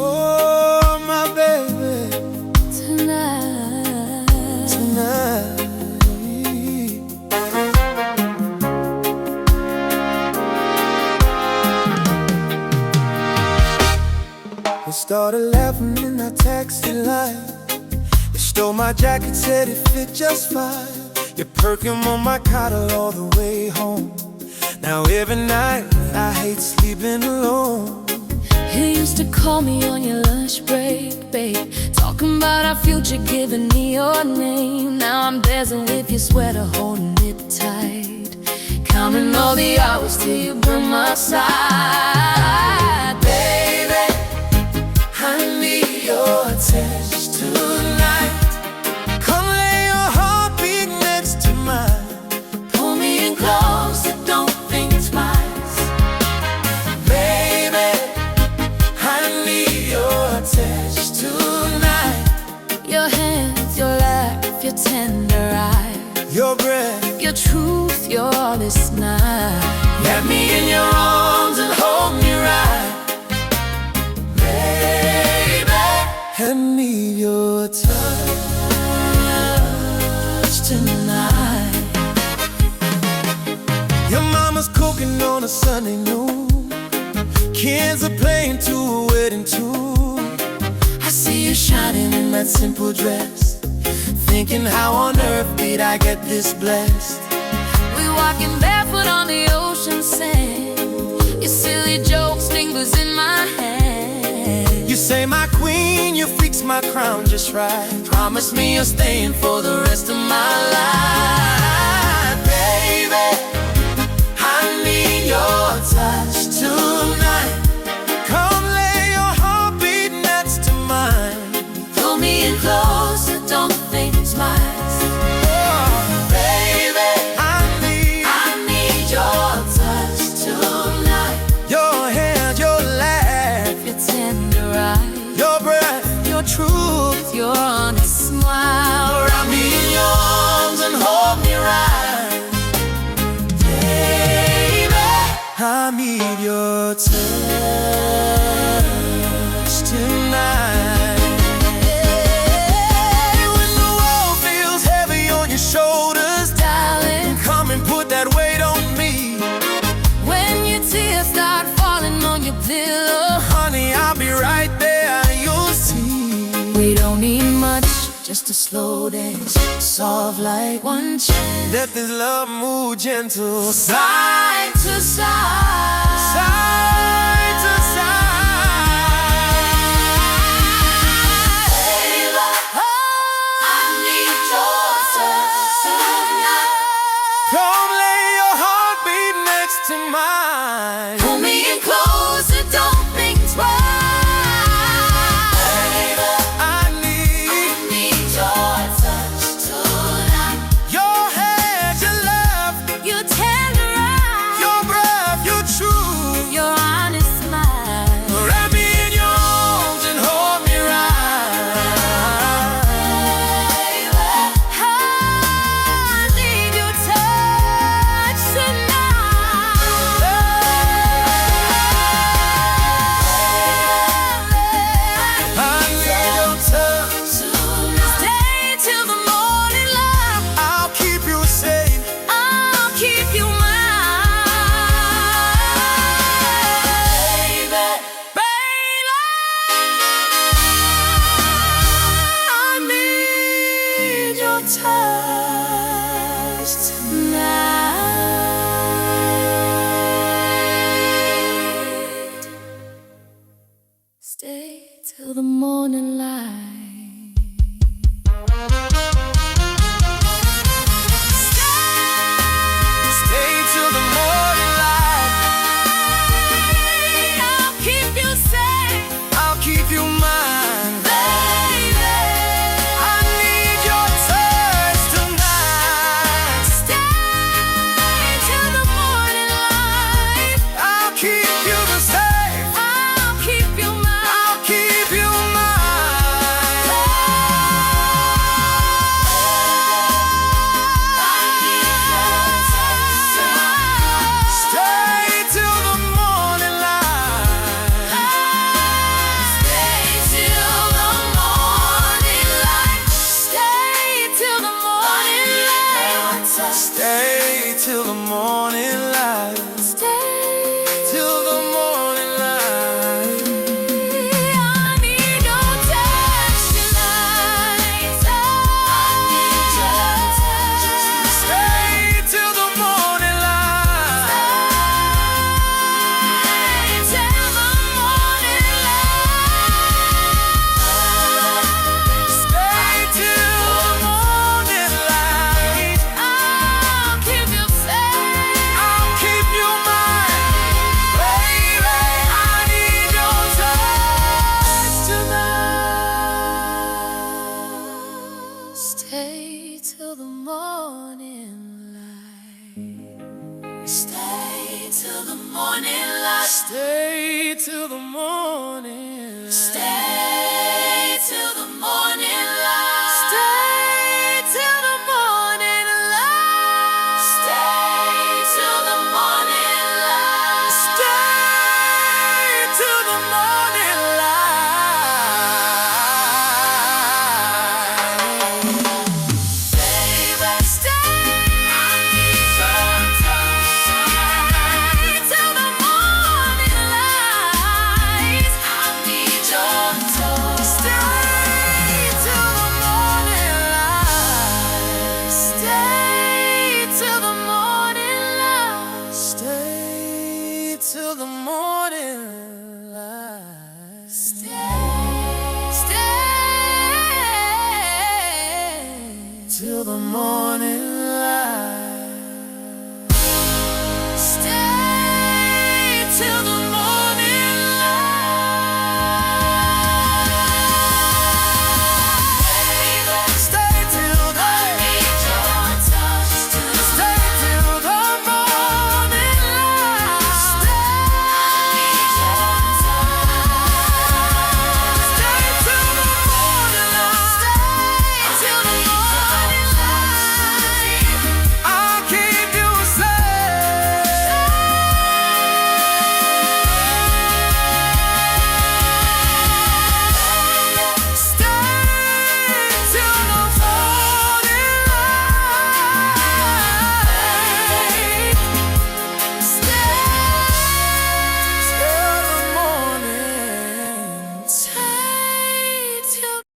Oh, my baby, Tonight, we started laughing in our taxi line. You stole my jacket, said it fit just fine. Your perfume on my collar all the way home. Now every night I hate sleeping alone. you used to call me on your lunch break, babe, talking about our future, giving me your name. Now I'm dancing with your sweater, holding it tight, counting all the hours till you burn my side. Baby, I need your touch tonight. Come lay your heartbeat next to mine. Pull me in closer, don't think twice. Baby, I need your touch tonight. Your hands, your laugh, your tender eyes, Your breath, your truth, your all this night. wrap me in your arms and hold me right. Baby, I need your touch Tonight, Your mama's cooking on a Sunday noon. Kids are playing to a wedding tune. I see you shining in that simple dress, thinking how on earth did I get this blessed? we walking barefoot on the ocean sand. Your silly jokes, fingers in my hand. You say my queen, you fix my crown just right. Promise me you're staying for the rest of my life. Baby, I need your touch tonight. Come lay your heartbeat next to mine. Pull me in closer, don't think twice. Oh, baby, I need your touch tonight. your hands, your laugh, Your tender eyes, your breath, your truth. your honest smile. Wrap me in your arms and hold me right. Baby, I need your touch tonight. When the world feels heavy on your shoulders, Darling, come and put that weight on me. when your tears start falling on your pillow, Honey, I'll be right there, you'll see. we don't need much, just a slow dance, soft like one chance. Let this love move gentle, Side to side, side to side. Baby, I need your touch tonight. Come lay your heartbeat next to mine. Pull me in closer, don't think twice. Baby, I need need your touch tonight. your hands, your love, Your tender eyes, your breath, your truth. your honest smile. Wrap me in your arms and hold me right. Baby, I need your touch tonight. I need your touch. Stay till the morning light. I'll keep you safe. I'll keep you mine. Baby, I need your touch tonight. Stay till the morning light. Stay till the morning light. I'll keep you safe, I'll keep you mine. baby. I need your touch Stay till the morning light. Stay till the morning light. Stay till the morning light. Stay till the morning light. Stay till the morning light. Stay till the morning light. Stay till the morning light. Baby, stay. I need your touch. Stay till the morning light. I need your touch. Stay till the morning light. Stay till the morning light. Stay till the morning light. Stay Till the morning